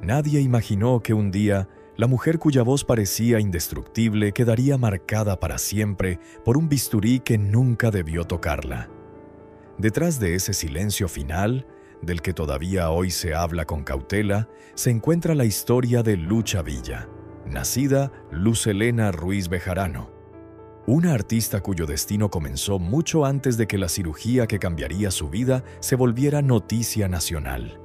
Nadie imaginó que un día la mujer cuya voz parecía indestructible quedaría marcada para siempre por un bisturí que nunca debió tocarla. Detrás de ese silencio final, del que todavía hoy se habla con cautela, se encuentra la historia de Lucha Villa, nacida Luz Helena Ruiz Bejarano, una artista cuyo destino comenzó mucho antes de que la cirugía que cambiaría su vida se volviera noticia nacional.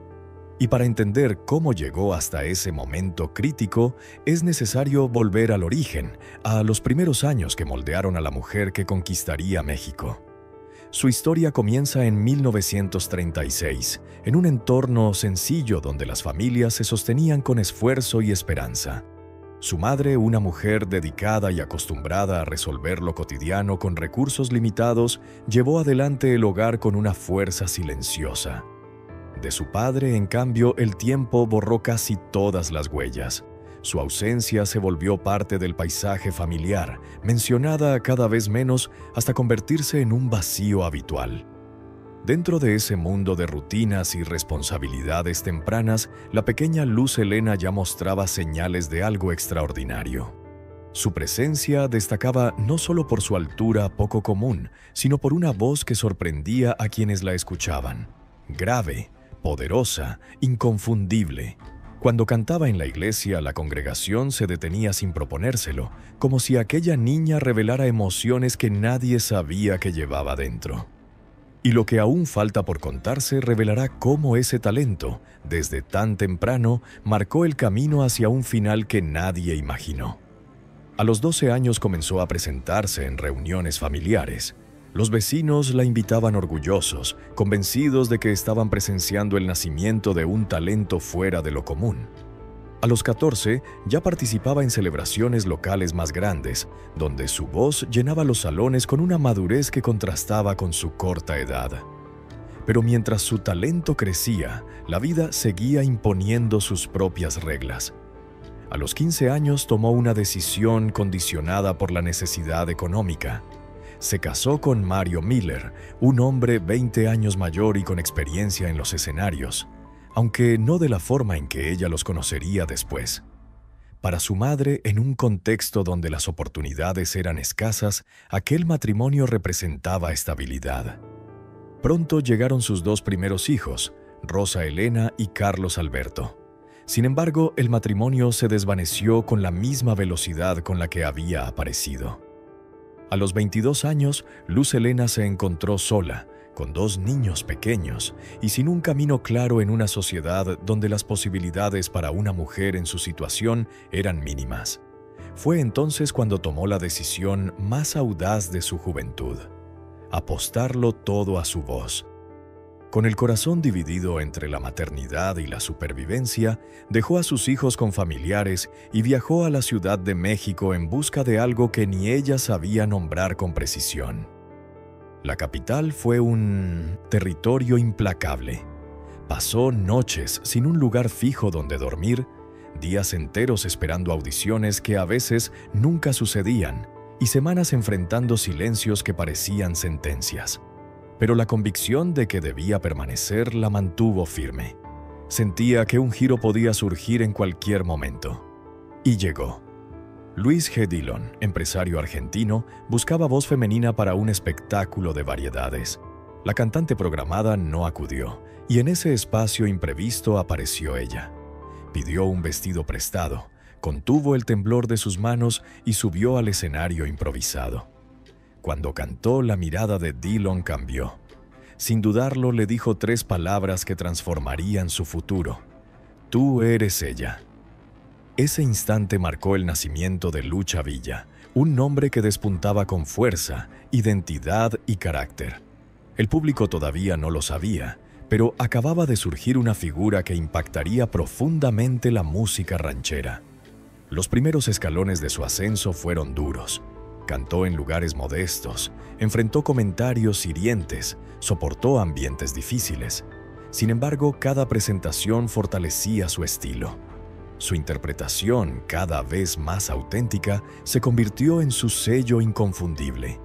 Y para entender cómo llegó hasta ese momento crítico, es necesario volver al origen, a los primeros años que moldearon a la mujer que conquistaría México. Su historia comienza en 1936, en un entorno sencillo donde las familias se sostenían con esfuerzo y esperanza. Su madre, una mujer dedicada y acostumbrada a resolver lo cotidiano con recursos limitados, llevó adelante el hogar con una fuerza silenciosa. De su padre, en cambio, el tiempo borró casi todas las huellas. Su ausencia se volvió parte del paisaje familiar, mencionada cada vez menos hasta convertirse en un vacío habitual. Dentro de ese mundo de rutinas y responsabilidades tempranas, la pequeña Luz Helena ya mostraba señales de algo extraordinario. Su presencia destacaba no solo por su altura poco común, sino por una voz que sorprendía a quienes la escuchaban. Grave, poderosa, inconfundible. Cuando cantaba en la iglesia, la congregación se detenía sin proponérselo, como si aquella niña revelara emociones que nadie sabía que llevaba dentro. Y lo que aún falta por contarse revelará cómo ese talento, desde tan temprano, marcó el camino hacia un final que nadie imaginó. A los 12 años comenzó a presentarse en reuniones familiares. Los vecinos la invitaban orgullosos, convencidos de que estaban presenciando el nacimiento de un talento fuera de lo común. A los 14 ya participaba en celebraciones locales más grandes, donde su voz llenaba los salones con una madurez que contrastaba con su corta edad. Pero mientras su talento crecía, la vida seguía imponiendo sus propias reglas. A los 15 años tomó una decisión condicionada por la necesidad económica. Se casó con Mario Miller, un hombre 20 años mayor y con experiencia en los escenarios, aunque no de la forma en que ella los conocería después. Para su madre, en un contexto donde las oportunidades eran escasas, aquel matrimonio representaba estabilidad. Pronto llegaron sus 2 primeros hijos, Rosa Elena y Carlos Alberto. Sin embargo, el matrimonio se desvaneció con la misma velocidad con la que había aparecido. A los 22 años, Luz Helena se encontró sola, con 2 niños pequeños y sin un camino claro en una sociedad donde las posibilidades para una mujer en su situación eran mínimas. Fue entonces cuando tomó la decisión más audaz de su juventud: apostarlo todo a su voz. Con el corazón dividido entre la maternidad y la supervivencia, dejó a sus hijos con familiares y viajó a la Ciudad de México en busca de algo que ni ella sabía nombrar con precisión. La capital fue un territorio implacable. Pasó noches sin un lugar fijo donde dormir, días enteros esperando audiciones que a veces nunca sucedían y semanas enfrentando silencios que parecían sentencias. Pero la convicción de que debía permanecer la mantuvo firme. Sentía que un giro podía surgir en cualquier momento. Y llegó. Luis G. Dillon, empresario argentino, buscaba voz femenina para un espectáculo de variedades. La cantante programada no acudió, y en ese espacio imprevisto apareció ella. Pidió un vestido prestado, contuvo el temblor de sus manos y subió al escenario improvisado. Cuando cantó, la mirada de Dillon cambió. Sin dudarlo, le dijo 3 palabras que transformarían su futuro. Tú eres ella. Ese instante marcó el nacimiento de Lucha Villa, un nombre que despuntaba con fuerza, identidad y carácter. El público todavía no lo sabía, pero acababa de surgir una figura que impactaría profundamente la música ranchera. Los primeros escalones de su ascenso fueron duros. Cantó en lugares modestos, enfrentó comentarios hirientes, soportó ambientes difíciles. Sin embargo, cada presentación fortalecía su estilo. Su interpretación, cada vez más auténtica, se convirtió en su sello inconfundible.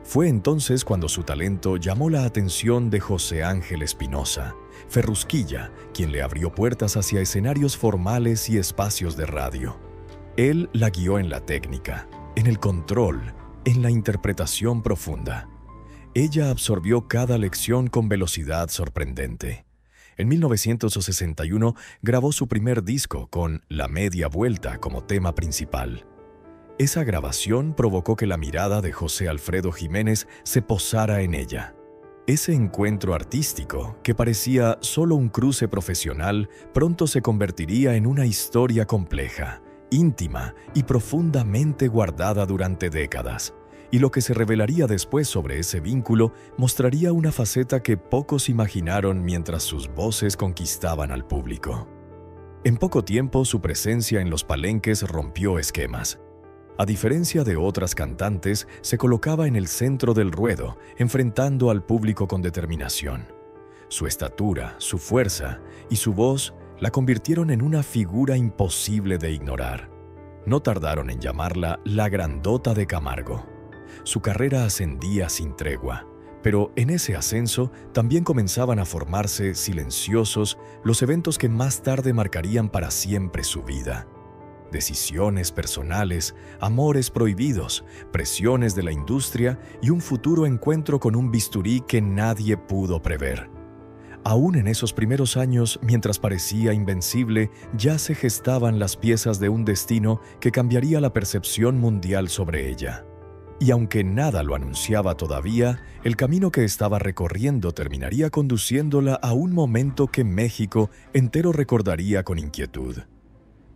Fue entonces cuando su talento llamó la atención de José Ángel Espinosa, Ferrusquilla, quien le abrió puertas hacia escenarios formales y espacios de radio. Él la guió en la técnica, en el control, en la interpretación profunda. Ella absorbió cada lección con velocidad sorprendente. En 1961 grabó su primer disco con La Media Vuelta como tema principal. Esa grabación provocó que la mirada de José Alfredo Jiménez se posara en ella. Ese encuentro artístico, que parecía solo un cruce profesional, pronto se convertiría en una historia compleja, íntima y profundamente guardada durante décadas. Y lo que se revelaría después sobre ese vínculo mostraría una faceta que pocos imaginaron mientras sus voces conquistaban al público. En poco tiempo, su presencia en los palenques rompió esquemas. A diferencia de otras cantantes, se colocaba en el centro del ruedo, enfrentando al público con determinación. Su estatura, su fuerza y su voz la convirtieron en una figura imposible de ignorar. No tardaron en llamarla la Grandota de Camargo. Su carrera ascendía sin tregua, pero en ese ascenso también comenzaban a formarse silenciosos los eventos que más tarde marcarían para siempre su vida. Decisiones personales, amores prohibidos, presiones de la industria y un futuro encuentro con un bisturí que nadie pudo prever. Aún en esos primeros años, mientras parecía invencible, ya se gestaban las piezas de un destino que cambiaría la percepción mundial sobre ella. Y aunque nada lo anunciaba todavía, el camino que estaba recorriendo terminaría conduciéndola a un momento que México entero recordaría con inquietud.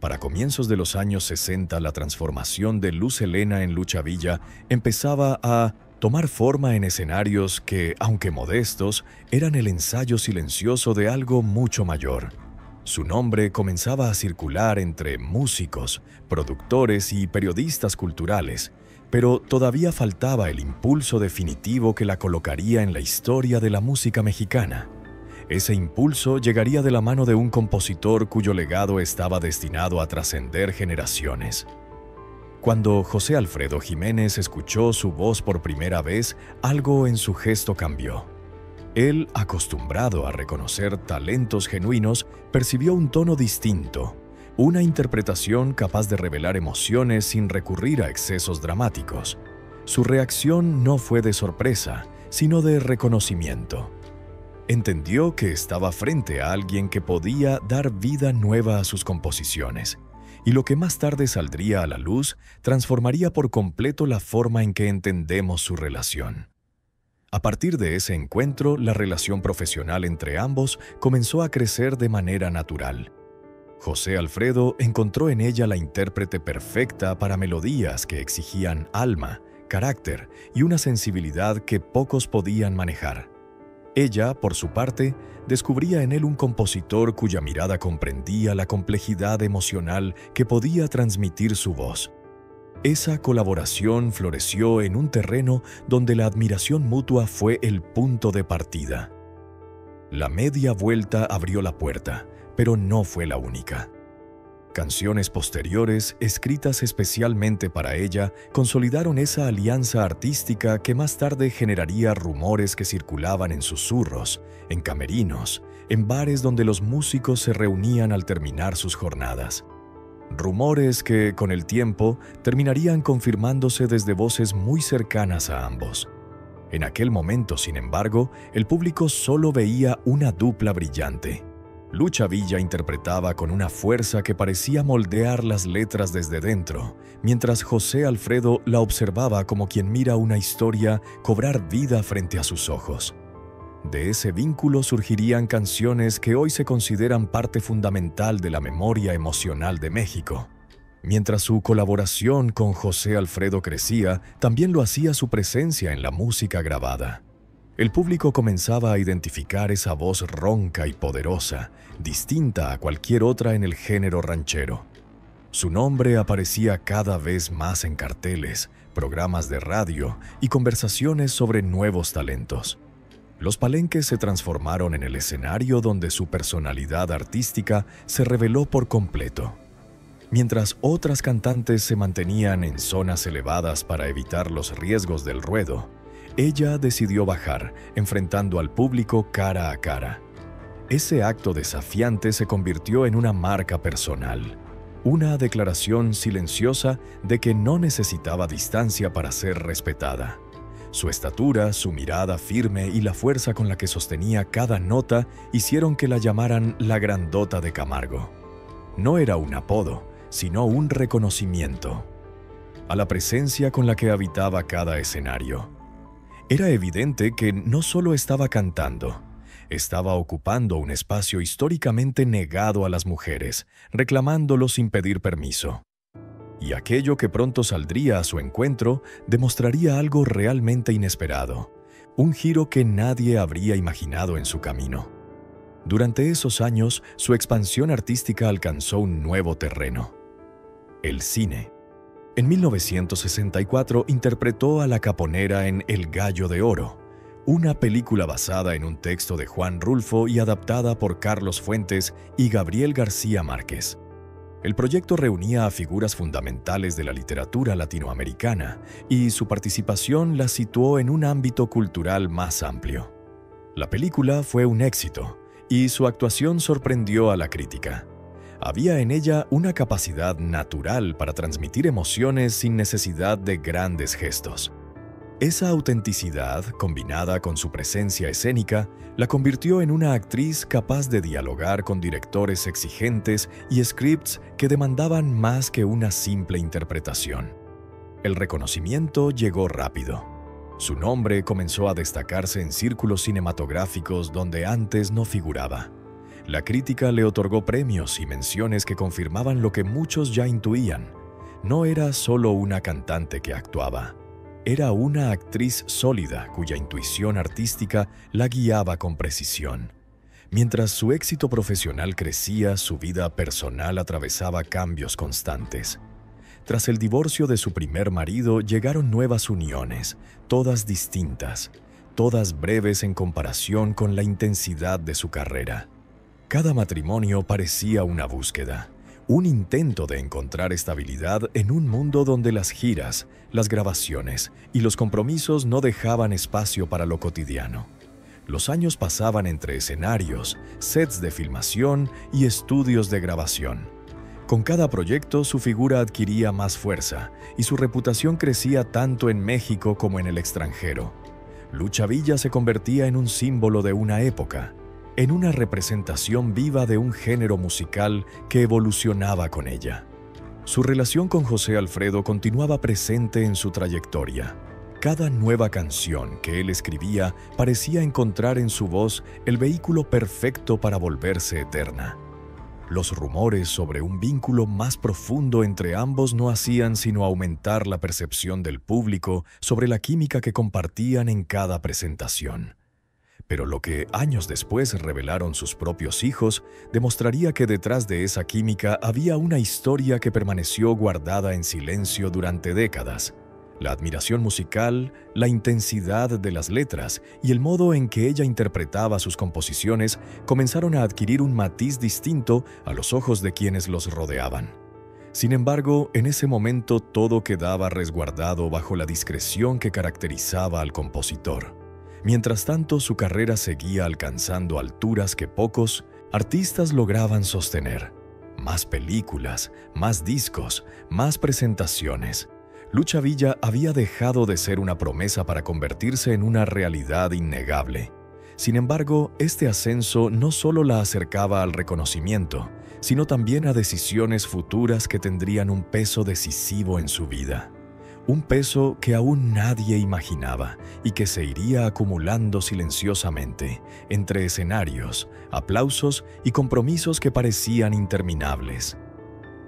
Para comienzos de los años 60, la transformación de Luz Helena en Lucha Villa empezaba a tomar forma en escenarios que, aunque modestos, eran el ensayo silencioso de algo mucho mayor. Su nombre comenzaba a circular entre músicos, productores y periodistas culturales, pero todavía faltaba el impulso definitivo que la colocaría en la historia de la música mexicana. Ese impulso llegaría de la mano de un compositor cuyo legado estaba destinado a trascender generaciones. Cuando José Alfredo Jiménez escuchó su voz por primera vez, algo en su gesto cambió. Él, acostumbrado a reconocer talentos genuinos, percibió un tono distinto, una interpretación capaz de revelar emociones sin recurrir a excesos dramáticos. Su reacción no fue de sorpresa, sino de reconocimiento. Entendió que estaba frente a alguien que podía dar vida nueva a sus composiciones, y lo que más tarde saldría a la luz transformaría por completo la forma en que entendemos su relación. A partir de ese encuentro, la relación profesional entre ambos comenzó a crecer de manera natural. José Alfredo encontró en ella la intérprete perfecta para melodías que exigían alma, carácter y una sensibilidad que pocos podían manejar. Ella, por su parte, descubría en él un compositor cuya mirada comprendía la complejidad emocional que podía transmitir su voz. Esa colaboración floreció en un terreno donde la admiración mutua fue el punto de partida. La Media Vuelta abrió la puerta, pero no fue la única. Canciones posteriores, escritas especialmente para ella, consolidaron esa alianza artística que más tarde generaría rumores que circulaban en susurros, en camerinos, en bares donde los músicos se reunían al terminar sus jornadas. Rumores que, con el tiempo, terminarían confirmándose desde voces muy cercanas a ambos. En aquel momento, sin embargo, el público solo veía una dupla brillante. Lucha Villa interpretaba con una fuerza que parecía moldear las letras desde dentro, mientras José Alfredo la observaba como quien mira una historia cobrar vida frente a sus ojos. De ese vínculo surgirían canciones que hoy se consideran parte fundamental de la memoria emocional de México. Mientras su colaboración con José Alfredo crecía, también lo hacía su presencia en la música grabada. El público comenzaba a identificar esa voz ronca y poderosa, distinta a cualquier otra en el género ranchero. Su nombre aparecía cada vez más en carteles, programas de radio y conversaciones sobre nuevos talentos. Los palenques se transformaron en el escenario donde su personalidad artística se reveló por completo. Mientras otras cantantes se mantenían en zonas elevadas para evitar los riesgos del ruedo, ella decidió bajar, enfrentando al público cara a cara. Ese acto desafiante se convirtió en una marca personal, una declaración silenciosa de que no necesitaba distancia para ser respetada. Su estatura, su mirada firme y la fuerza con la que sostenía cada nota hicieron que la llamaran la Grandota de Camargo. No era un apodo, sino un reconocimiento a la presencia con la que habitaba cada escenario. Era evidente que no solo estaba cantando, estaba ocupando un espacio históricamente negado a las mujeres, reclamándolo sin pedir permiso. Y aquello que pronto saldría a su encuentro demostraría algo realmente inesperado, un giro que nadie habría imaginado en su camino. Durante esos años, su expansión artística alcanzó un nuevo terreno: el cine. En 1964 interpretó a la Caponera en El Gallo de Oro, una película basada en un texto de Juan Rulfo y adaptada por Carlos Fuentes y Gabriel García Márquez. El proyecto reunía a figuras fundamentales de la literatura latinoamericana y su participación la situó en un ámbito cultural más amplio. La película fue un éxito y su actuación sorprendió a la crítica. Había en ella una capacidad natural para transmitir emociones sin necesidad de grandes gestos. Esa autenticidad, combinada con su presencia escénica, la convirtió en una actriz capaz de dialogar con directores exigentes y scripts que demandaban más que una simple interpretación. El reconocimiento llegó rápido. Su nombre comenzó a destacarse en círculos cinematográficos donde antes no figuraba. La crítica le otorgó premios y menciones que confirmaban lo que muchos ya intuían. No era solo una cantante que actuaba. Era una actriz sólida cuya intuición artística la guiaba con precisión. Mientras su éxito profesional crecía, su vida personal atravesaba cambios constantes. Tras el divorcio de su primer marido, llegaron nuevas uniones, todas distintas, todas breves en comparación con la intensidad de su carrera. Cada matrimonio parecía una búsqueda, un intento de encontrar estabilidad en un mundo donde las giras, las grabaciones y los compromisos no dejaban espacio para lo cotidiano. Los años pasaban entre escenarios, sets de filmación y estudios de grabación. Con cada proyecto su figura adquiría más fuerza y su reputación crecía tanto en México como en el extranjero. Lucha Villa se convertía en un símbolo de una época, en una representación viva de un género musical que evolucionaba con ella. Su relación con José Alfredo continuaba presente en su trayectoria. Cada nueva canción que él escribía parecía encontrar en su voz el vehículo perfecto para volverse eterna. Los rumores sobre un vínculo más profundo entre ambos no hacían sino aumentar la percepción del público sobre la química que compartían en cada presentación. Pero lo que años después revelaron sus propios hijos demostraría que detrás de esa química había una historia que permaneció guardada en silencio durante décadas. La admiración musical, la intensidad de las letras y el modo en que ella interpretaba sus composiciones comenzaron a adquirir un matiz distinto a los ojos de quienes los rodeaban. Sin embargo, en ese momento todo quedaba resguardado bajo la discreción que caracterizaba al compositor. Mientras tanto, su carrera seguía alcanzando alturas que pocos artistas lograban sostener. Más películas, más discos, más presentaciones. Lucha Villa había dejado de ser una promesa para convertirse en una realidad innegable. Sin embargo, este ascenso no solo la acercaba al reconocimiento, sino también a decisiones futuras que tendrían un peso decisivo en su vida. Un peso que aún nadie imaginaba y que se iría acumulando silenciosamente entre escenarios, aplausos y compromisos que parecían interminables.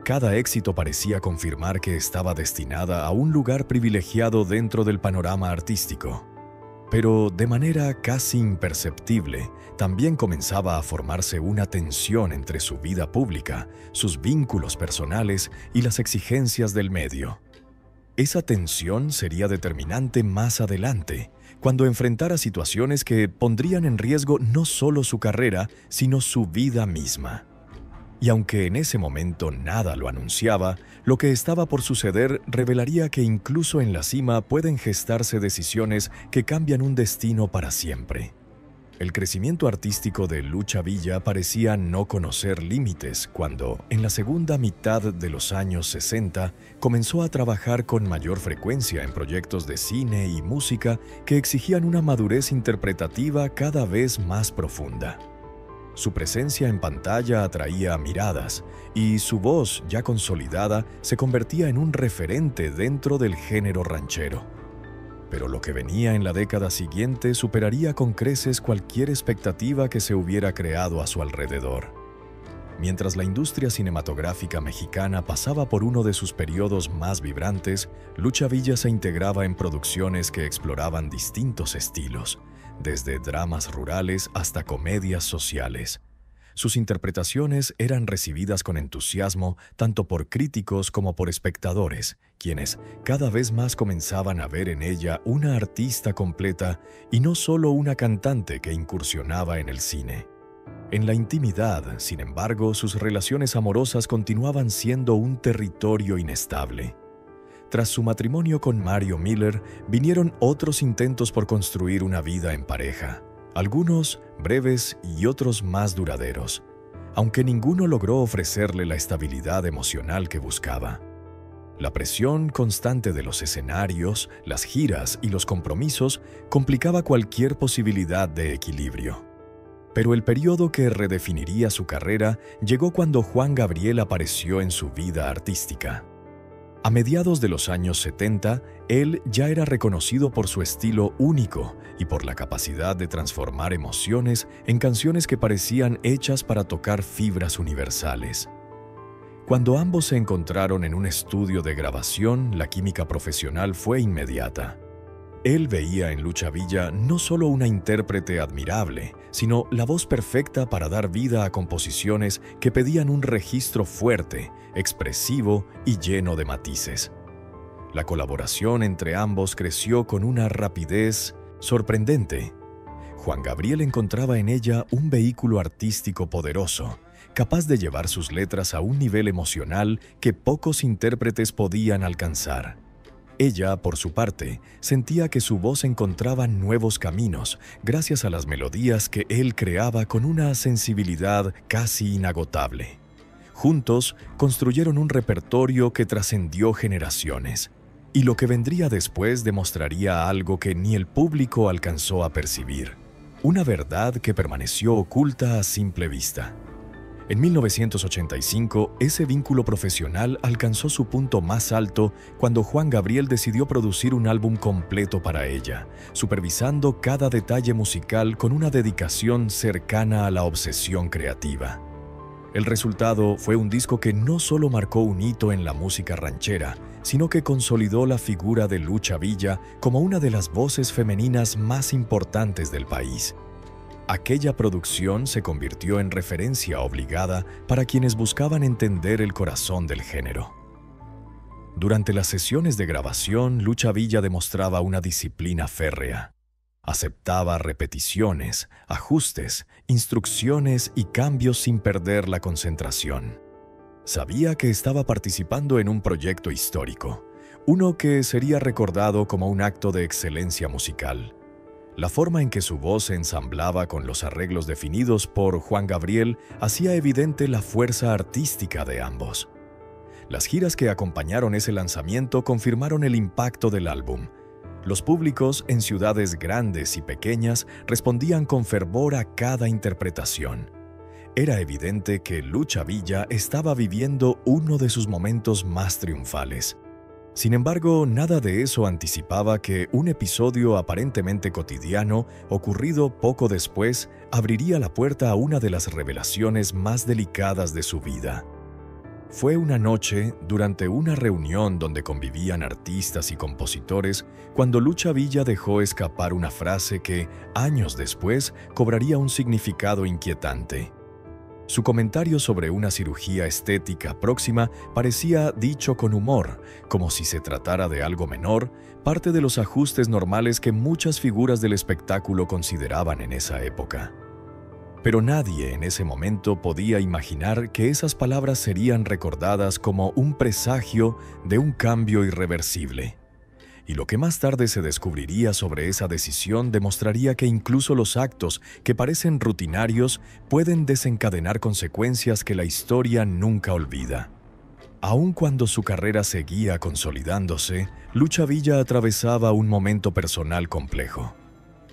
Cada éxito parecía confirmar que estaba destinada a un lugar privilegiado dentro del panorama artístico. Pero de manera casi imperceptible, también comenzaba a formarse una tensión entre su vida pública, sus vínculos personales y las exigencias del medio. Esa tensión sería determinante más adelante, cuando enfrentara situaciones que pondrían en riesgo no solo su carrera, sino su vida misma. Y aunque en ese momento nada lo anunciaba, lo que estaba por suceder revelaría que incluso en la cima pueden gestarse decisiones que cambian un destino para siempre. El crecimiento artístico de Lucha Villa parecía no conocer límites cuando, en la segunda mitad de los años 60, comenzó a trabajar con mayor frecuencia en proyectos de cine y música que exigían una madurez interpretativa cada vez más profunda. Su presencia en pantalla atraía miradas y su voz, ya consolidada, se convertía en un referente dentro del género ranchero. Pero lo que venía en la década siguiente superaría con creces cualquier expectativa que se hubiera creado a su alrededor. Mientras la industria cinematográfica mexicana pasaba por uno de sus periodos más vibrantes, Lucha Villa se integraba en producciones que exploraban distintos estilos, desde dramas rurales hasta comedias sociales. Sus interpretaciones eran recibidas con entusiasmo tanto por críticos como por espectadores, quienes cada vez más comenzaban a ver en ella una artista completa y no solo una cantante que incursionaba en el cine. En la intimidad, sin embargo, sus relaciones amorosas continuaban siendo un territorio inestable. Tras su matrimonio con Mario Miller, vinieron otros intentos por construir una vida en pareja, algunos breves y otros más duraderos, aunque ninguno logró ofrecerle la estabilidad emocional que buscaba. La presión constante de los escenarios, las giras y los compromisos complicaba cualquier posibilidad de equilibrio. Pero el periodo que redefiniría su carrera llegó cuando Juan Gabriel apareció en su vida artística. A mediados de los años 70, él ya era reconocido por su estilo único y por la capacidad de transformar emociones en canciones que parecían hechas para tocar fibras universales. Cuando ambos se encontraron en un estudio de grabación, la química profesional fue inmediata. Él veía en Lucha Villa no solo una intérprete admirable, sino la voz perfecta para dar vida a composiciones que pedían un registro fuerte, expresivo y lleno de matices. La colaboración entre ambos creció con una rapidez sorprendente. Juan Gabriel encontraba en ella un vehículo artístico poderoso, capaz de llevar sus letras a un nivel emocional que pocos intérpretes podían alcanzar. Ella, por su parte, sentía que su voz encontraba nuevos caminos gracias a las melodías que él creaba con una sensibilidad casi inagotable. Juntos construyeron un repertorio que trascendió generaciones, y lo que vendría después demostraría algo que ni el público alcanzó a percibir, una verdad que permaneció oculta a simple vista. En 1985, ese vínculo profesional alcanzó su punto más alto cuando Juan Gabriel decidió producir un álbum completo para ella, supervisando cada detalle musical con una dedicación cercana a la obsesión creativa. El resultado fue un disco que no solo marcó un hito en la música ranchera, sino que consolidó la figura de Lucha Villa como una de las voces femeninas más importantes del país. Aquella producción se convirtió en referencia obligada para quienes buscaban entender el corazón del género. Durante las sesiones de grabación, Lucha Villa demostraba una disciplina férrea. Aceptaba repeticiones, ajustes, instrucciones y cambios sin perder la concentración. Sabía que estaba participando en un proyecto histórico, uno que sería recordado como un acto de excelencia musical. La forma en que su voz se ensamblaba con los arreglos definidos por Juan Gabriel hacía evidente la fuerza artística de ambos. Las giras que acompañaron ese lanzamiento confirmaron el impacto del álbum. Los públicos en ciudades grandes y pequeñas respondían con fervor a cada interpretación. Era evidente que Lucha Villa estaba viviendo uno de sus momentos más triunfales. Sin embargo, nada de eso anticipaba que un episodio aparentemente cotidiano, ocurrido poco después, abriría la puerta a una de las revelaciones más delicadas de su vida. Fue una noche, durante una reunión donde convivían artistas y compositores, cuando Lucha Villa dejó escapar una frase que, años después, cobraría un significado inquietante. Su comentario sobre una cirugía estética próxima parecía dicho con humor, como si se tratara de algo menor, parte de los ajustes normales que muchas figuras del espectáculo consideraban en esa época. Pero nadie en ese momento podía imaginar que esas palabras serían recordadas como un presagio de un cambio irreversible. y lo que más tarde se descubriría sobre esa decisión demostraría que incluso los actos que parecen rutinarios pueden desencadenar consecuencias que la historia nunca olvida. Aun cuando su carrera seguía consolidándose, Lucha Villa atravesaba un momento personal complejo.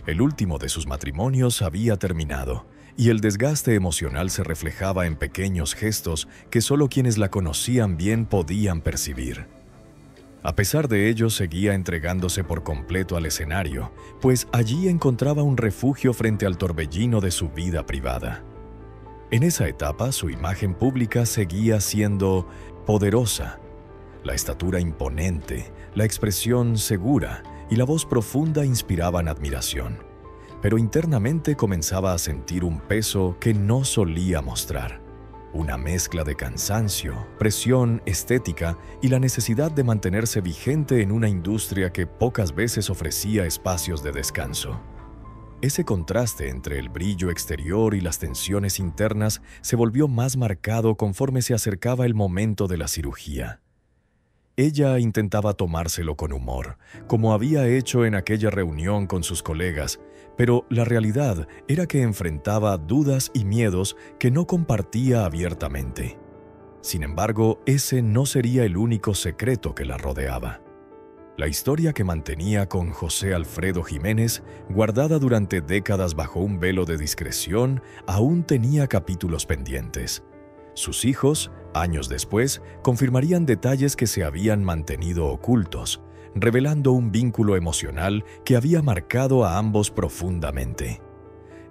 El último de sus matrimonios había terminado, y el desgaste emocional se reflejaba en pequeños gestos que solo quienes la conocían bien podían percibir. A pesar de ello, seguía entregándose por completo al escenario, pues allí encontraba un refugio frente al torbellino de su vida privada. En esa etapa, su imagen pública seguía siendo poderosa. La estatura imponente, la expresión segura y la voz profunda inspiraban admiración, pero internamente comenzaba a sentir un peso que no solía mostrar. Una mezcla de cansancio, presión estética y la necesidad de mantenerse vigente en una industria que pocas veces ofrecía espacios de descanso. Ese contraste entre el brillo exterior y las tensiones internas se volvió más marcado conforme se acercaba el momento de la cirugía. Ella intentaba tomárselo con humor, como había hecho en aquella reunión con sus colegas, pero la realidad era que enfrentaba dudas y miedos que no compartía abiertamente. Sin embargo, ese no sería el único secreto que la rodeaba. La historia que mantenía con José Alfredo Jiménez, guardada durante décadas bajo un velo de discreción, aún tenía capítulos pendientes. Sus hijos, años después, confirmarían detalles que se habían mantenido ocultos, revelando un vínculo emocional que había marcado a ambos profundamente.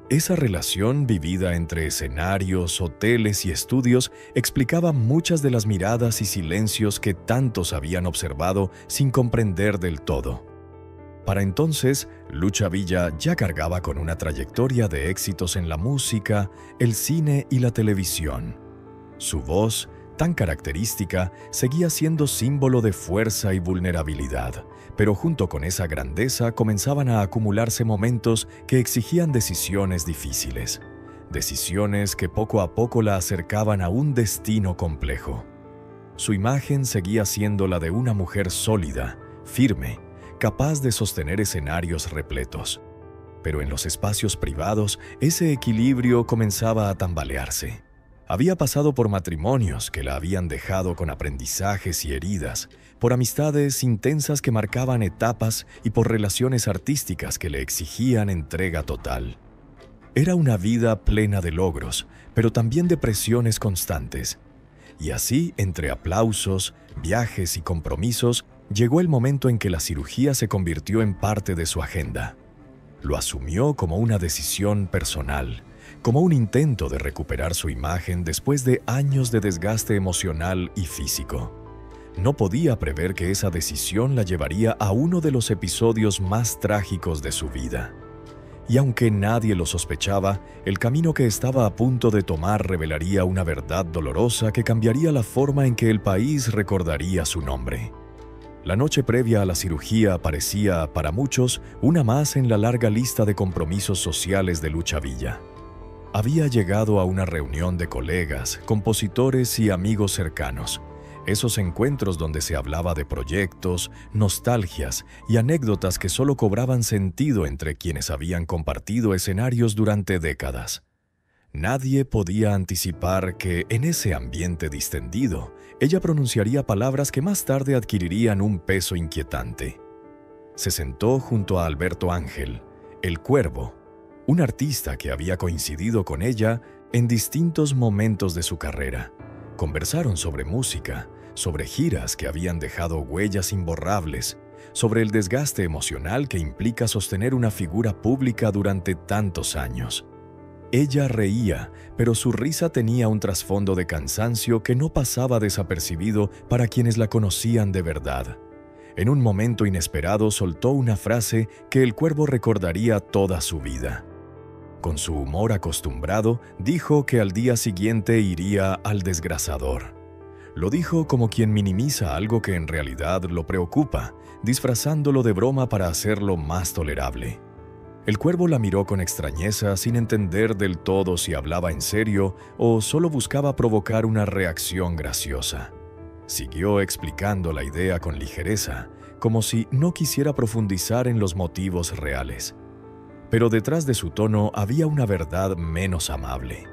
Esa relación, vivida entre escenarios, hoteles y estudios, explicaba muchas de las miradas y silencios que tantos habían observado sin comprender del todo. Para entonces, Lucha Villa ya cargaba con una trayectoria de éxitos en la música, el cine y la televisión. Su voz, tan característica, seguía siendo símbolo de fuerza y vulnerabilidad, pero junto con esa grandeza comenzaban a acumularse momentos que exigían decisiones difíciles, decisiones que poco a poco la acercaban a un destino complejo. Su imagen seguía siendo la de una mujer sólida, firme, capaz de sostener escenarios repletos. Pero en los espacios privados, ese equilibrio comenzaba a tambalearse. Había pasado por matrimonios que la habían dejado con aprendizajes y heridas, por amistades intensas que marcaban etapas y por relaciones artísticas que le exigían entrega total. Era una vida plena de logros, pero también de presiones constantes. Y así, entre aplausos, viajes y compromisos, llegó el momento en que la cirugía se convirtió en parte de su agenda. Lo asumió como una decisión personal, como un intento de recuperar su imagen después de años de desgaste emocional y físico. No podía prever que esa decisión la llevaría a uno de los episodios más trágicos de su vida. Y aunque nadie lo sospechaba, el camino que estaba a punto de tomar revelaría una verdad dolorosa que cambiaría la forma en que el país recordaría su nombre. La noche previa a la cirugía parecía, para muchos, una más en la larga lista de compromisos sociales de Lucha Villa. Había llegado a una reunión de colegas, compositores y amigos cercanos. Esos encuentros donde se hablaba de proyectos, nostalgias y anécdotas que solo cobraban sentido entre quienes habían compartido escenarios durante décadas. Nadie podía anticipar que, en ese ambiente distendido, ella pronunciaría palabras que más tarde adquirirían un peso inquietante. Se sentó junto a Alberto Ángel, el Cuervo, un artista que había coincidido con ella en distintos momentos de su carrera. Conversaron sobre música, sobre giras que habían dejado huellas imborrables, sobre el desgaste emocional que implica sostener una figura pública durante tantos años. Ella reía, pero su risa tenía un trasfondo de cansancio que no pasaba desapercibido para quienes la conocían de verdad. En un momento inesperado soltó una frase que el Cuervo recordaría toda su vida. Con su humor acostumbrado, dijo que al día siguiente iría al desgrasador. Lo dijo como quien minimiza algo que en realidad lo preocupa, disfrazándolo de broma para hacerlo más tolerable. El Cuervo la miró con extrañeza sin entender del todo si hablaba en serio o solo buscaba provocar una reacción graciosa. Siguió explicando la idea con ligereza, como si no quisiera profundizar en los motivos reales. Pero detrás de su tono había una verdad menos amable.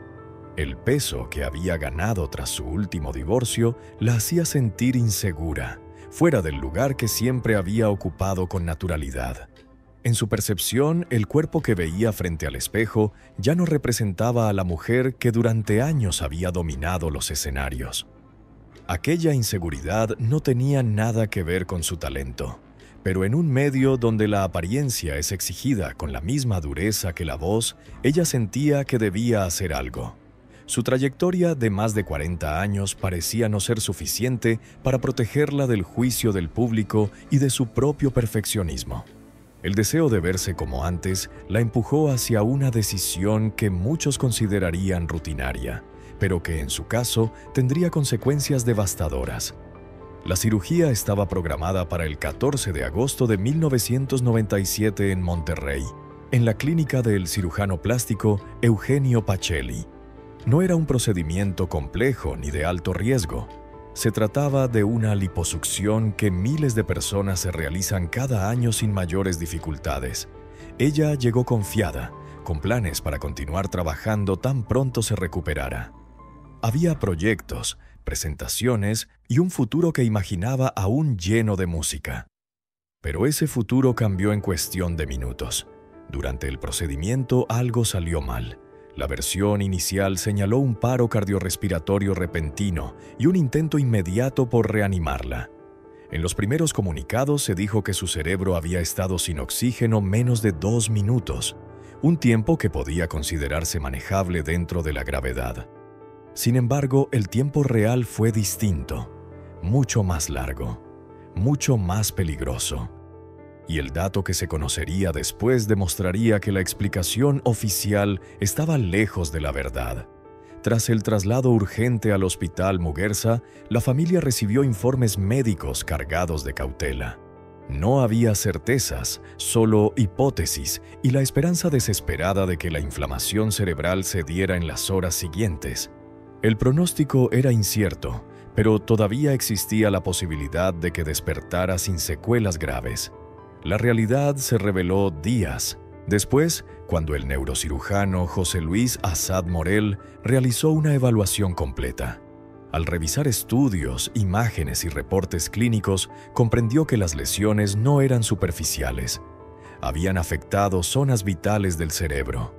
El peso que había ganado tras su último divorcio la hacía sentir insegura, fuera del lugar que siempre había ocupado con naturalidad. En su percepción, el cuerpo que veía frente al espejo ya no representaba a la mujer que durante años había dominado los escenarios. Aquella inseguridad no tenía nada que ver con su talento, pero en un medio donde la apariencia es exigida con la misma dureza que la voz, ella sentía que debía hacer algo. Su trayectoria de más de 40 años parecía no ser suficiente para protegerla del juicio del público y de su propio perfeccionismo. El deseo de verse como antes la empujó hacia una decisión que muchos considerarían rutinaria, pero que en su caso tendría consecuencias devastadoras. La cirugía estaba programada para el 14 de agosto de 1997 en Monterrey, en la clínica del cirujano plástico Eugenio Pacelli. No era un procedimiento complejo ni de alto riesgo. Se trataba de una liposucción que miles de personas se realizan cada año sin mayores dificultades. Ella llegó confiada, con planes para continuar trabajando tan pronto se recuperara. Había proyectos, presentaciones y un futuro que imaginaba aún lleno de música. Pero ese futuro cambió en cuestión de minutos. Durante el procedimiento algo salió mal. La versión inicial señaló un paro cardiorrespiratorio repentino y un intento inmediato por reanimarla. En los primeros comunicados se dijo que su cerebro había estado sin oxígeno menos de 2 minutos, un tiempo que podía considerarse manejable dentro de la gravedad. Sin embargo, el tiempo real fue distinto, mucho más largo, mucho más peligroso. Y el dato que se conocería después demostraría que la explicación oficial estaba lejos de la verdad. Tras el traslado urgente al Hospital Muguerza, la familia recibió informes médicos cargados de cautela. No había certezas, solo hipótesis y la esperanza desesperada de que la inflamación cerebral se diera en las horas siguientes. El pronóstico era incierto, pero todavía existía la posibilidad de que despertara sin secuelas graves. La realidad se reveló días después, cuando el neurocirujano José Luis Assad Morel realizó una evaluación completa. Al revisar estudios, imágenes y reportes clínicos, comprendió que las lesiones no eran superficiales. Habían afectado zonas vitales del cerebro: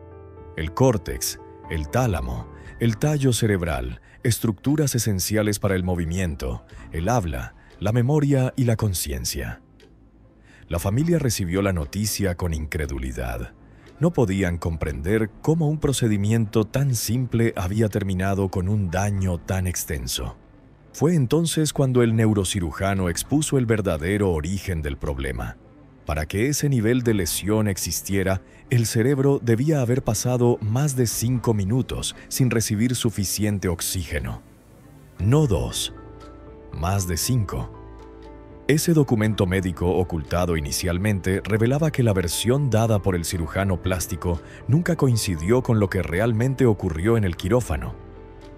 el córtex, el tálamo, el tallo cerebral, estructuras esenciales para el movimiento, el habla, la memoria y la conciencia. La familia recibió la noticia con incredulidad. No podían comprender cómo un procedimiento tan simple había terminado con un daño tan extenso. Fue entonces cuando el neurocirujano expuso el verdadero origen del problema. Para que ese nivel de lesión existiera, el cerebro debía haber pasado más de 5 minutos sin recibir suficiente oxígeno. No 2, más de 5. Ese documento médico ocultado inicialmente revelaba que la versión dada por el cirujano plástico nunca coincidió con lo que realmente ocurrió en el quirófano.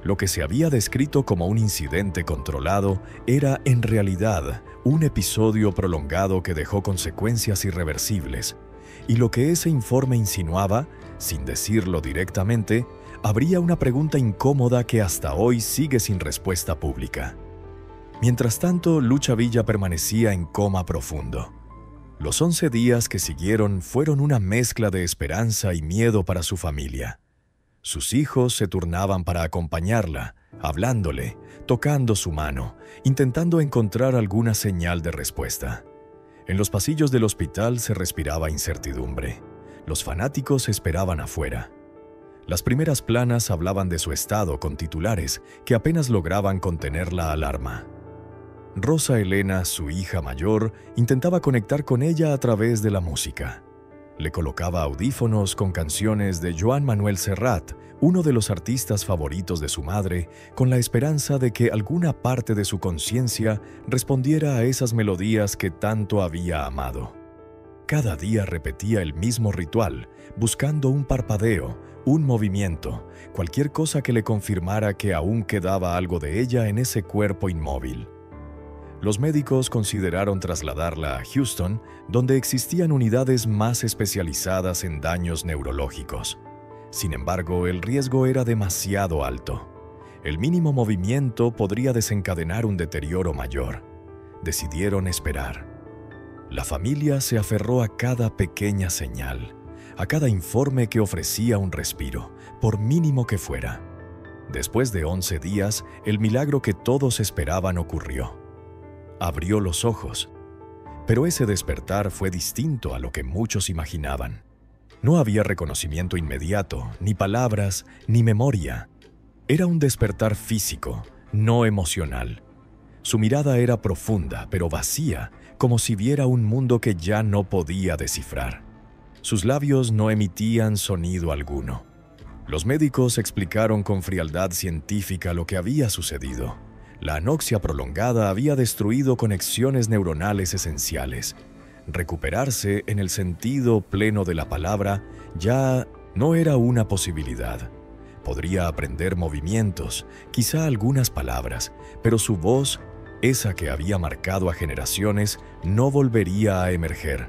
Lo que se había descrito como un incidente controlado era, en realidad, un episodio prolongado que dejó consecuencias irreversibles. Y lo que ese informe insinuaba, sin decirlo directamente, habría una pregunta incómoda que hasta hoy sigue sin respuesta pública. Mientras tanto, Lucha Villa permanecía en coma profundo. Los 11 días que siguieron fueron una mezcla de esperanza y miedo para su familia. Sus hijos se turnaban para acompañarla, hablándole, tocando su mano, intentando encontrar alguna señal de respuesta. En los pasillos del hospital se respiraba incertidumbre. Los fanáticos esperaban afuera. Las primeras planas hablaban de su estado con titulares que apenas lograban contener la alarma. Rosa Elena, su hija mayor, intentaba conectar con ella a través de la música. Le colocaba audífonos con canciones de Joan Manuel Serrat, uno de los artistas favoritos de su madre, con la esperanza de que alguna parte de su conciencia respondiera a esas melodías que tanto había amado. Cada día repetía el mismo ritual, buscando un parpadeo, un movimiento, cualquier cosa que le confirmara que aún quedaba algo de ella en ese cuerpo inmóvil. Los médicos consideraron trasladarla a Houston, donde existían unidades más especializadas en daños neurológicos. Sin embargo, el riesgo era demasiado alto. El mínimo movimiento podría desencadenar un deterioro mayor. Decidieron esperar. La familia se aferró a cada pequeña señal, a cada informe que ofrecía un respiro, por mínimo que fuera. Después de 11 días, el milagro que todos esperaban ocurrió. Abrió los ojos, pero ese despertar fue distinto a lo que muchos imaginaban. No había reconocimiento inmediato, ni palabras, ni memoria. Era un despertar físico, no emocional. Su mirada era profunda, pero vacía, como si viera un mundo que ya no podía descifrar. Sus labios no emitían sonido alguno. Los médicos explicaron con frialdad científica lo que había sucedido. La anoxia prolongada había destruido conexiones neuronales esenciales. Recuperarse, en el sentido pleno de la palabra, ya no era una posibilidad. Podría aprender movimientos, quizá algunas palabras, pero su voz, esa que había marcado a generaciones, no volvería a emerger.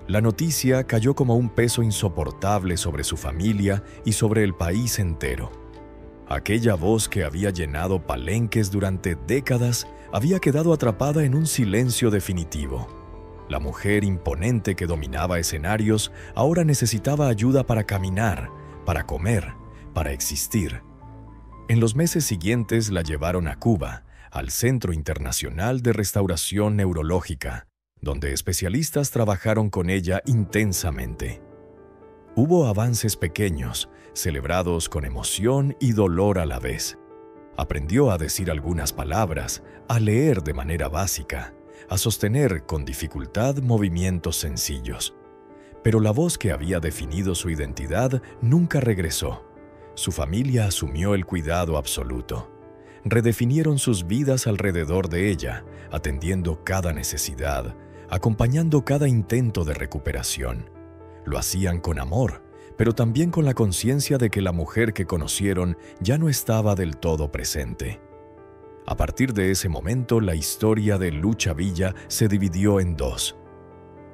La noticia cayó como un peso insoportable sobre su familia y sobre el país entero. Aquella voz que había llenado palenques durante décadas había quedado atrapada en un silencio definitivo. La mujer imponente que dominaba escenarios ahora necesitaba ayuda para caminar, para comer, para existir. En los meses siguientes la llevaron a Cuba, al Centro Internacional de Restauración Neurológica, donde especialistas trabajaron con ella intensamente. Hubo avances pequeños, celebrados con emoción y dolor a la vez. Aprendió a decir algunas palabras, a leer de manera básica, a sostener con dificultad movimientos sencillos. Pero la voz que había definido su identidad nunca regresó. Su familia asumió el cuidado absoluto. Redefinieron sus vidas alrededor de ella, atendiendo cada necesidad, acompañando cada intento de recuperación. Lo hacían con amor, pero también con la conciencia de que la mujer que conocieron ya no estaba del todo presente. A partir de ese momento, la historia de Lucha Villa se dividió en dos: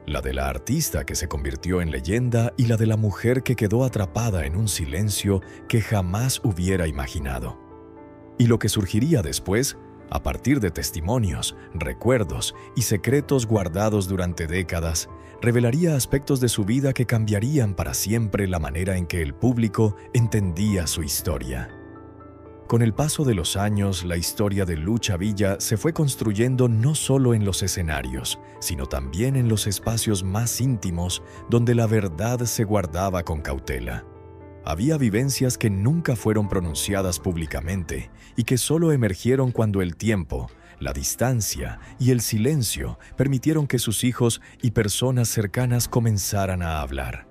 la de la artista que se convirtió en leyenda y la de la mujer que quedó atrapada en un silencio que jamás hubiera imaginado. Y lo que surgiría después, a partir de testimonios, recuerdos y secretos guardados durante décadas, revelaría aspectos de su vida que cambiarían para siempre la manera en que el público entendía su historia. Con el paso de los años, la historia de Lucha Villa se fue construyendo no solo en los escenarios, sino también en los espacios más íntimos donde la verdad se guardaba con cautela. Había vivencias que nunca fueron pronunciadas públicamente y que solo emergieron cuando el tiempo, la distancia y el silencio permitieron que sus hijos y personas cercanas comenzaran a hablar.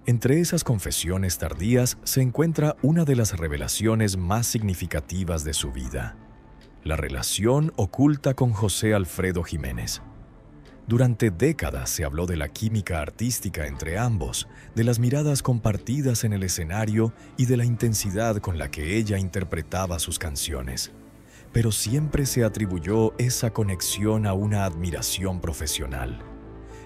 Entre esas confesiones tardías se encuentra una de las revelaciones más significativas de su vida: la relación oculta con José Alfredo Jiménez. Durante décadas se habló de la química artística entre ambos, de las miradas compartidas en el escenario y de la intensidad con la que ella interpretaba sus canciones. Pero siempre se atribuyó esa conexión a una admiración profesional.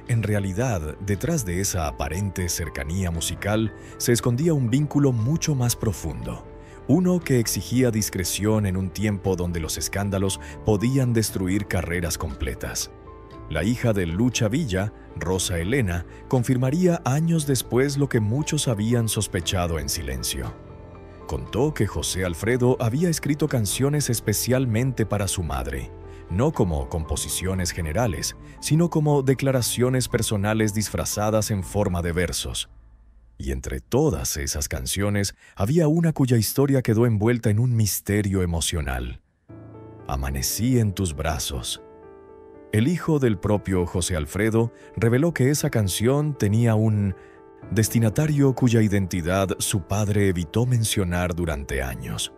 En realidad, detrás de esa aparente cercanía musical se escondía un vínculo mucho más profundo, uno que exigía discreción en un tiempo donde los escándalos podían destruir carreras completas. La hija de Lucha Villa, Rosa Elena, confirmaría años después lo que muchos habían sospechado en silencio. Contó que José Alfredo había escrito canciones especialmente para su madre, no como composiciones generales, sino como declaraciones personales disfrazadas en forma de versos. Y entre todas esas canciones había una cuya historia quedó envuelta en un misterio emocional. Amanecí en tus brazos. El hijo del propio José Alfredo reveló que esa canción tenía un destinatario cuya identidad su padre evitó mencionar durante años.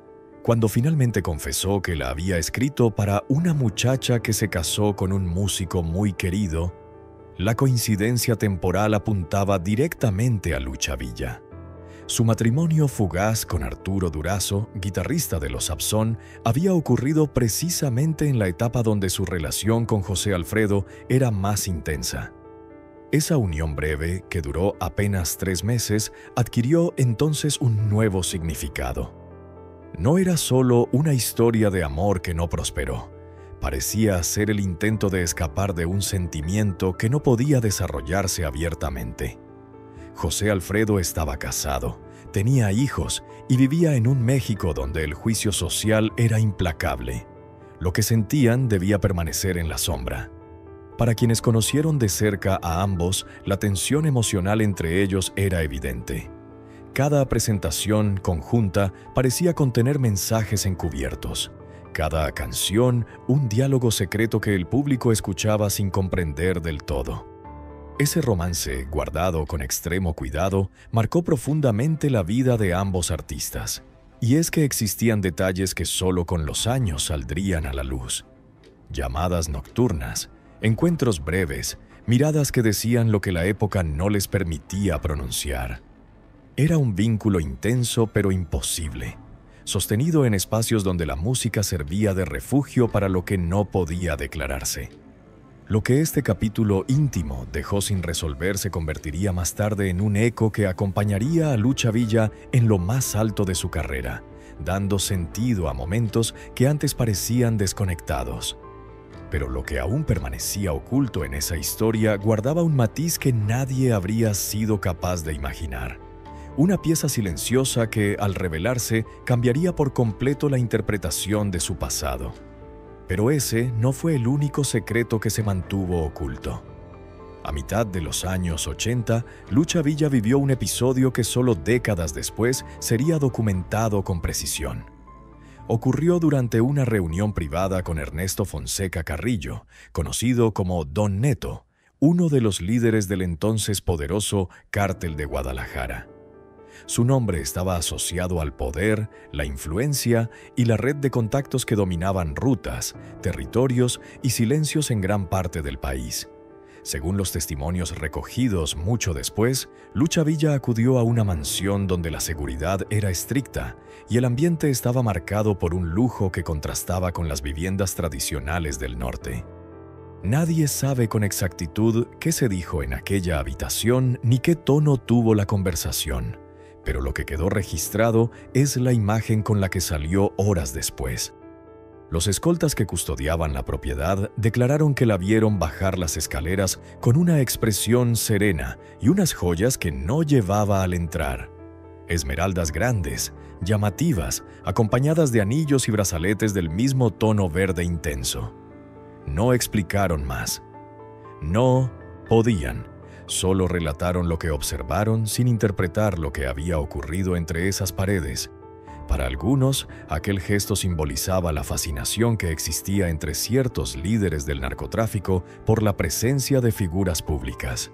Cuando finalmente confesó que la había escrito para una muchacha que se casó con un músico muy querido, la coincidencia temporal apuntaba directamente a Lucha Villa. Su matrimonio fugaz con Arturo Durazo, guitarrista de Los Saxón, había ocurrido precisamente en la etapa donde su relación con José Alfredo era más intensa. Esa unión breve, que duró apenas 3 meses, adquirió entonces un nuevo significado. No era solo una historia de amor que no prosperó. Parecía ser el intento de escapar de un sentimiento que no podía desarrollarse abiertamente. José Alfredo estaba casado, tenía hijos y vivía en un México donde el juicio social era implacable. Lo que sentían debía permanecer en la sombra. Para quienes conocieron de cerca a ambos, la tensión emocional entre ellos era evidente. Cada presentación conjunta parecía contener mensajes encubiertos. Cada canción, un diálogo secreto que el público escuchaba sin comprender del todo. Ese romance, guardado con extremo cuidado, marcó profundamente la vida de ambos artistas. Y es que existían detalles que solo con los años saldrían a la luz. Llamadas nocturnas, encuentros breves, miradas que decían lo que la época no les permitía pronunciar. Era un vínculo intenso pero imposible, sostenido en espacios donde la música servía de refugio para lo que no podía declararse. Lo que este capítulo íntimo dejó sin resolver se convertiría más tarde en un eco que acompañaría a Lucha Villa en lo más alto de su carrera, dando sentido a momentos que antes parecían desconectados. Pero lo que aún permanecía oculto en esa historia guardaba un matiz que nadie habría sido capaz de imaginar. Una pieza silenciosa que, al revelarse, cambiaría por completo la interpretación de su pasado. Pero ese no fue el único secreto que se mantuvo oculto. A mitad de los años 80, Lucha Villa vivió un episodio que solo décadas después sería documentado con precisión. Ocurrió durante una reunión privada con Ernesto Fonseca Carrillo, conocido como Don Neto, uno de los líderes del entonces poderoso Cártel de Guadalajara. Su nombre estaba asociado al poder, la influencia y la red de contactos que dominaban rutas, territorios y silencios en gran parte del país. Según los testimonios recogidos mucho después, Lucha Villa acudió a una mansión donde la seguridad era estricta y el ambiente estaba marcado por un lujo que contrastaba con las viviendas tradicionales del norte. Nadie sabe con exactitud qué se dijo en aquella habitación ni qué tono tuvo la conversación. Pero lo que quedó registrado es la imagen con la que salió horas después. Los escoltas que custodiaban la propiedad declararon que la vieron bajar las escaleras con una expresión serena y unas joyas que no llevaba al entrar. Esmeraldas grandes, llamativas, acompañadas de anillos y brazaletes del mismo tono verde intenso. No explicaron más. No podían. Solo relataron lo que observaron sin interpretar lo que había ocurrido entre esas paredes. Para algunos, aquel gesto simbolizaba la fascinación que existía entre ciertos líderes del narcotráfico por la presencia de figuras públicas.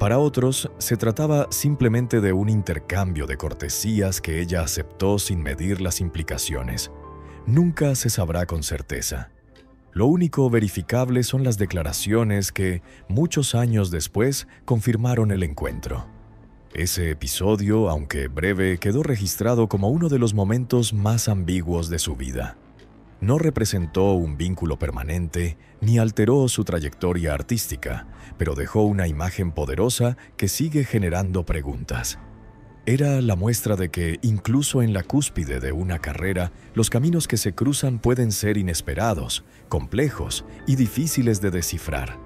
Para otros, se trataba simplemente de un intercambio de cortesías que ella aceptó sin medir las implicaciones. Nunca se sabrá con certeza. Lo único verificable son las declaraciones que, muchos años después, confirmaron el encuentro. Ese episodio, aunque breve, quedó registrado como uno de los momentos más ambiguos de su vida. No representó un vínculo permanente ni alteró su trayectoria artística, pero dejó una imagen poderosa que sigue generando preguntas. Era la muestra de que, incluso en la cúspide de una carrera, los caminos que se cruzan pueden ser inesperados, complejos y difíciles de descifrar.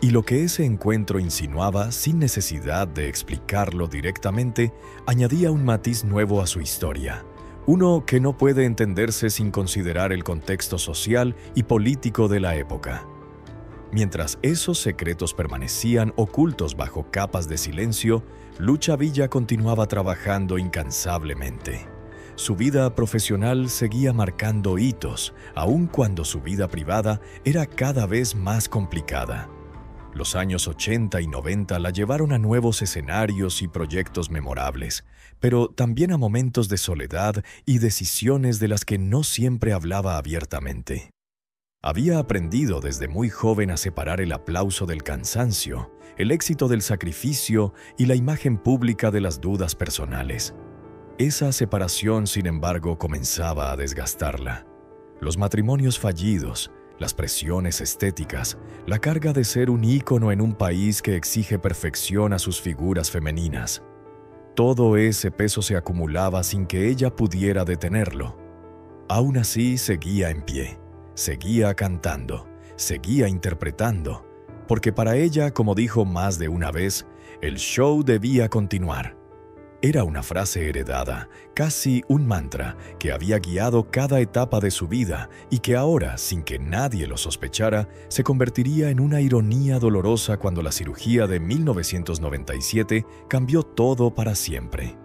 Y lo que ese encuentro insinuaba, sin necesidad de explicarlo directamente, añadía un matiz nuevo a su historia, uno que no puede entenderse sin considerar el contexto social y político de la época. Mientras esos secretos permanecían ocultos bajo capas de silencio, Lucha Villa continuaba trabajando incansablemente. Su vida profesional seguía marcando hitos, aun cuando su vida privada era cada vez más complicada. Los años 80 y 90 la llevaron a nuevos escenarios y proyectos memorables, pero también a momentos de soledad y decisiones de las que no siempre hablaba abiertamente. Había aprendido desde muy joven a separar el aplauso del cansancio, el éxito del sacrificio y la imagen pública de las dudas personales. Esa separación, sin embargo, comenzaba a desgastarla. Los matrimonios fallidos, las presiones estéticas, la carga de ser un ícono en un país que exige perfección a sus figuras femeninas. Todo ese peso se acumulaba sin que ella pudiera detenerlo. Aún así, seguía en pie, seguía cantando, seguía interpretando, porque para ella, como dijo más de una vez, el show debía continuar. Era una frase heredada, casi un mantra, que había guiado cada etapa de su vida y que ahora, sin que nadie lo sospechara, se convertiría en una ironía dolorosa cuando la cirugía de 1997 cambió todo para siempre.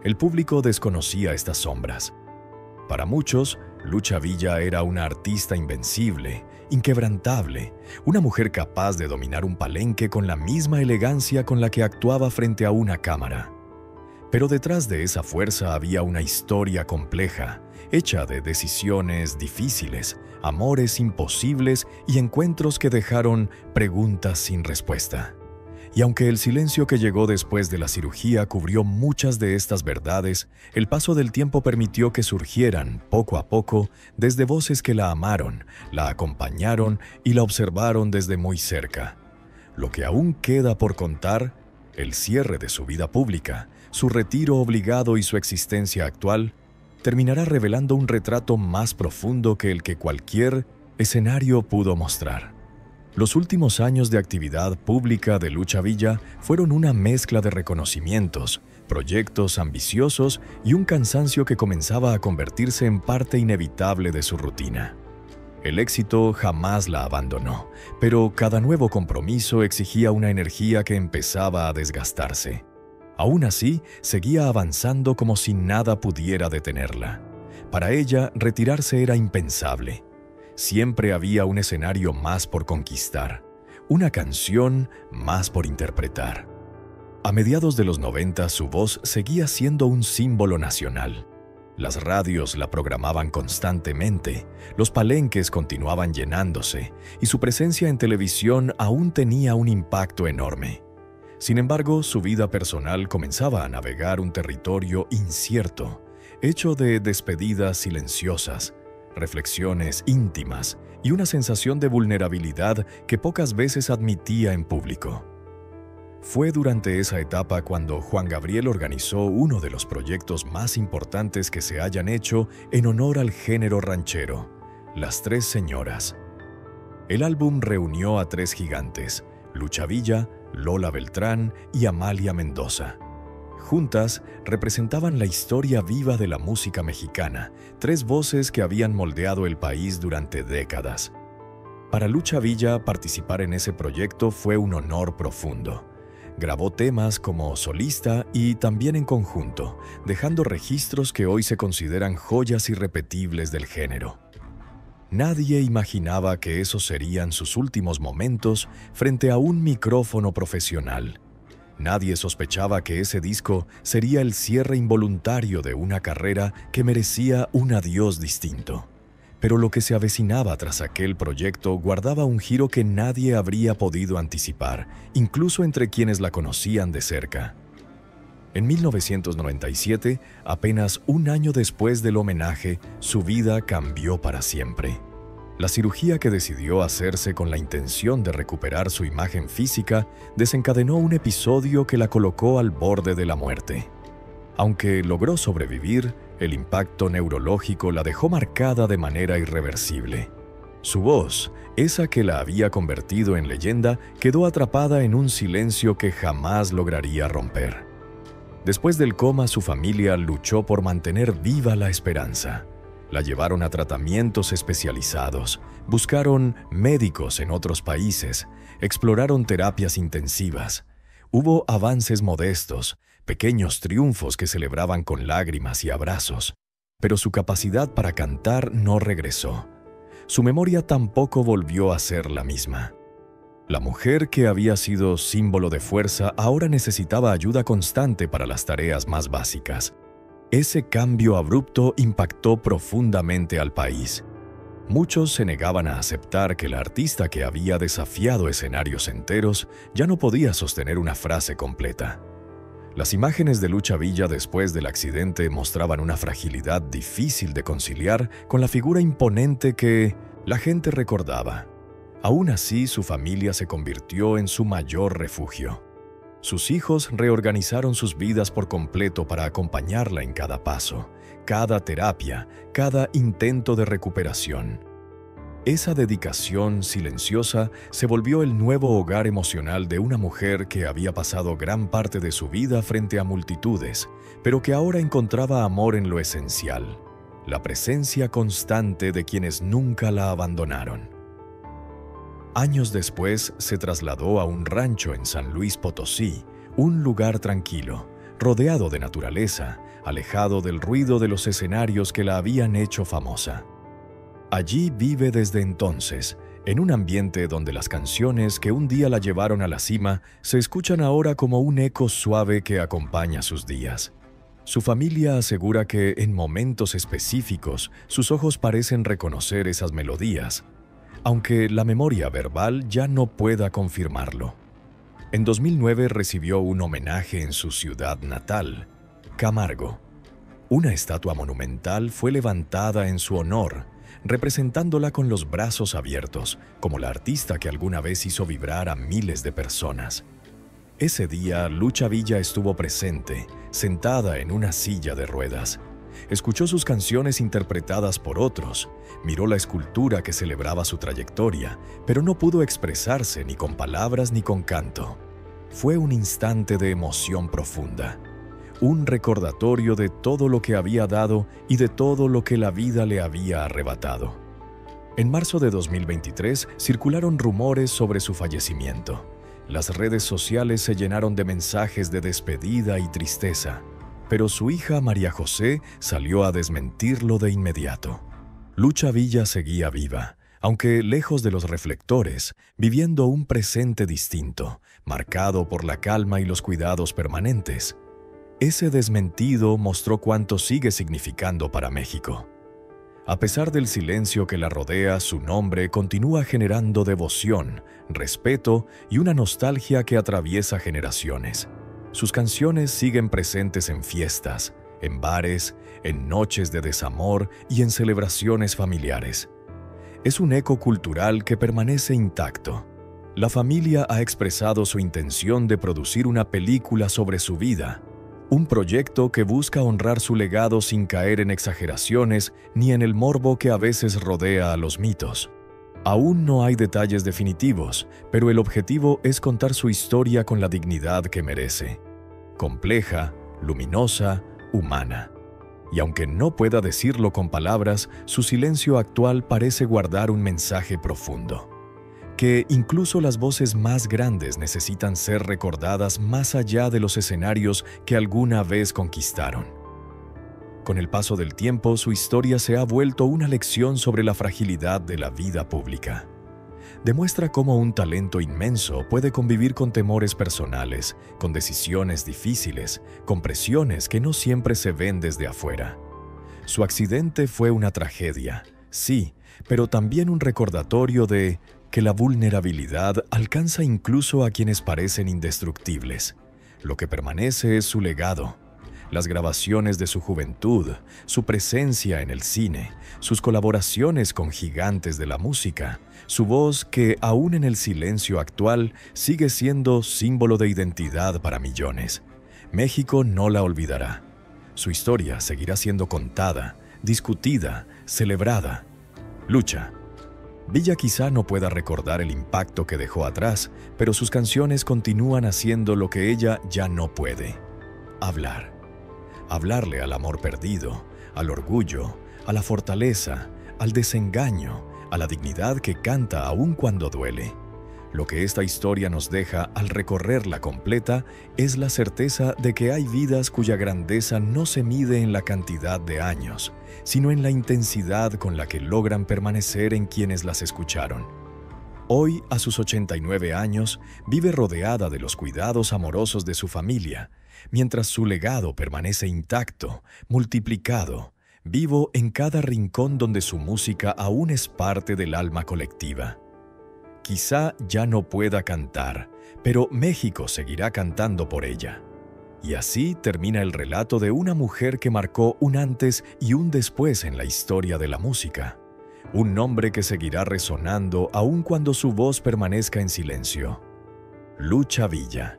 El público desconocía estas sombras. Para muchos, Lucha Villa era una artista invencible, inquebrantable, una mujer capaz de dominar un palenque con la misma elegancia con la que actuaba frente a una cámara. Pero detrás de esa fuerza había una historia compleja, hecha de decisiones difíciles, amores imposibles y encuentros que dejaron preguntas sin respuesta. Y aunque el silencio que llegó después de la cirugía cubrió muchas de estas verdades, el paso del tiempo permitió que surgieran, poco a poco, desde voces que la amaron, la acompañaron y la observaron desde muy cerca. Lo que aún queda por contar, el cierre de su vida pública, su retiro obligado y su existencia actual, terminará revelando un retrato más profundo que el que cualquier escenario pudo mostrar. Los últimos años de actividad pública de Lucha Villa fueron una mezcla de reconocimientos, proyectos ambiciosos y un cansancio que comenzaba a convertirse en parte inevitable de su rutina. El éxito jamás la abandonó, pero cada nuevo compromiso exigía una energía que empezaba a desgastarse. Aún así, seguía avanzando como si nada pudiera detenerla. Para ella, retirarse era impensable. Siempre había un escenario más por conquistar, una canción más por interpretar. A mediados de los 90, su voz seguía siendo un símbolo nacional. Las radios la programaban constantemente, los palenques continuaban llenándose y su presencia en televisión aún tenía un impacto enorme. Sin embargo, su vida personal comenzaba a navegar un territorio incierto, hecho de despedidas silenciosas, reflexiones íntimas y una sensación de vulnerabilidad que pocas veces admitía en público. Fue durante esa etapa cuando Juan Gabriel organizó uno de los proyectos más importantes que se hayan hecho en honor al género ranchero, Las Tres Señoras. El álbum reunió a tres gigantes, Lucha Villa, Lola Beltrán y Amalia Mendoza. Juntas representaban la historia viva de la música mexicana, tres voces que habían moldeado el país durante décadas. Para Lucha Villa, participar en ese proyecto fue un honor profundo. Grabó temas como solista y también en conjunto, dejando registros que hoy se consideran joyas irrepetibles del género. Nadie imaginaba que esos serían sus últimos momentos frente a un micrófono profesional. Nadie sospechaba que ese disco sería el cierre involuntario de una carrera que merecía un adiós distinto. Pero lo que se avecinaba tras aquel proyecto guardaba un giro que nadie habría podido anticipar, incluso entre quienes la conocían de cerca. En 1997, apenas un año después del homenaje, su vida cambió para siempre. La cirugía que decidió hacerse con la intención de recuperar su imagen física desencadenó un episodio que la colocó al borde de la muerte. Aunque logró sobrevivir, el impacto neurológico la dejó marcada de manera irreversible. Su voz, esa que la había convertido en leyenda, quedó atrapada en un silencio que jamás lograría romper. Después del coma, su familia luchó por mantener viva la esperanza. La llevaron a tratamientos especializados, buscaron médicos en otros países, exploraron terapias intensivas. Hubo avances modestos, pequeños triunfos que celebraban con lágrimas y abrazos, pero su capacidad para cantar no regresó. Su memoria tampoco volvió a ser la misma. La mujer que había sido símbolo de fuerza ahora necesitaba ayuda constante para las tareas más básicas. Ese cambio abrupto impactó profundamente al país. Muchos se negaban a aceptar que la artista que había desafiado escenarios enteros ya no podía sostener una frase completa. Las imágenes de Lucha Villa después del accidente mostraban una fragilidad difícil de conciliar con la figura imponente que la gente recordaba. Aún así, su familia se convirtió en su mayor refugio. Sus hijos reorganizaron sus vidas por completo para acompañarla en cada paso, cada terapia, cada intento de recuperación. Esa dedicación silenciosa se volvió el nuevo hogar emocional de una mujer que había pasado gran parte de su vida frente a multitudes, pero que ahora encontraba amor en lo esencial, la presencia constante de quienes nunca la abandonaron. Años después se trasladó a un rancho en San Luis Potosí, un lugar tranquilo, rodeado de naturaleza, alejado del ruido de los escenarios que la habían hecho famosa. Allí vive desde entonces, en un ambiente donde las canciones que un día la llevaron a la cima se escuchan ahora como un eco suave que acompaña sus días. Su familia asegura que en momentos específicos sus ojos parecen reconocer esas melodías, aunque la memoria verbal ya no pueda confirmarlo. En 2009 recibió un homenaje en su ciudad natal, Camargo. Una estatua monumental fue levantada en su honor, representándola con los brazos abiertos, como la artista que alguna vez hizo vibrar a miles de personas. Ese día, Lucha Villa estuvo presente, sentada en una silla de ruedas. Escuchó sus canciones interpretadas por otros, miró la escultura que celebraba su trayectoria, pero no pudo expresarse ni con palabras ni con canto. Fue un instante de emoción profunda, un recordatorio de todo lo que había dado y de todo lo que la vida le había arrebatado. En marzo de 2023 circularon rumores sobre su fallecimiento. Las redes sociales se llenaron de mensajes de despedida y tristeza, pero su hija María José salió a desmentirlo de inmediato. Lucha Villa seguía viva, aunque lejos de los reflectores, viviendo un presente distinto, marcado por la calma y los cuidados permanentes. Ese desmentido mostró cuánto sigue significando para México. A pesar del silencio que la rodea, su nombre continúa generando devoción, respeto y una nostalgia que atraviesa generaciones. Sus canciones siguen presentes en fiestas, en bares, en noches de desamor y en celebraciones familiares. Es un eco cultural que permanece intacto. La familia ha expresado su intención de producir una película sobre su vida, un proyecto que busca honrar su legado sin caer en exageraciones ni en el morbo que a veces rodea a los mitos. Aún no hay detalles definitivos, pero el objetivo es contar su historia con la dignidad que merece. Compleja, luminosa, humana. Y aunque no pueda decirlo con palabras, su silencio actual parece guardar un mensaje profundo. Que incluso las voces más grandes necesitan ser recordadas más allá de los escenarios que alguna vez conquistaron. Con el paso del tiempo, su historia se ha vuelto una lección sobre la fragilidad de la vida pública. Demuestra cómo un talento inmenso puede convivir con temores personales, con decisiones difíciles, con presiones que no siempre se ven desde afuera. Su accidente fue una tragedia, sí, pero también un recordatorio de que la vulnerabilidad alcanza incluso a quienes parecen indestructibles. Lo que permanece es su legado, las grabaciones de su juventud, su presencia en el cine, sus colaboraciones con gigantes de la música, su voz que, aún en el silencio actual, sigue siendo símbolo de identidad para millones. México no la olvidará. Su historia seguirá siendo contada, discutida, celebrada. Lucha. Villa quizá no pueda recordar el impacto que dejó atrás, pero sus canciones continúan haciendo lo que ella ya no puede: hablar. Hablarle al amor perdido, al orgullo, a la fortaleza, al desengaño, a la dignidad que canta aún cuando duele. Lo que esta historia nos deja al recorrerla completa es la certeza de que hay vidas cuya grandeza no se mide en la cantidad de años, sino en la intensidad con la que logran permanecer en quienes las escucharon. Hoy, a sus 89 años, vive rodeada de los cuidados amorosos de su familia, mientras su legado permanece intacto, multiplicado, vivo en cada rincón donde su música aún es parte del alma colectiva. Quizá ya no pueda cantar, pero México seguirá cantando por ella. Y así termina el relato de una mujer que marcó un antes y un después en la historia de la música. Un nombre que seguirá resonando aun cuando su voz permanezca en silencio. Lucha Villa.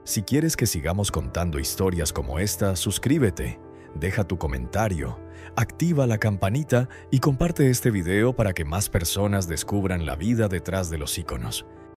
Si quieres que sigamos contando historias como esta, suscríbete, deja tu comentario, activa la campanita y comparte este video para que más personas descubran la vida detrás de los íconos.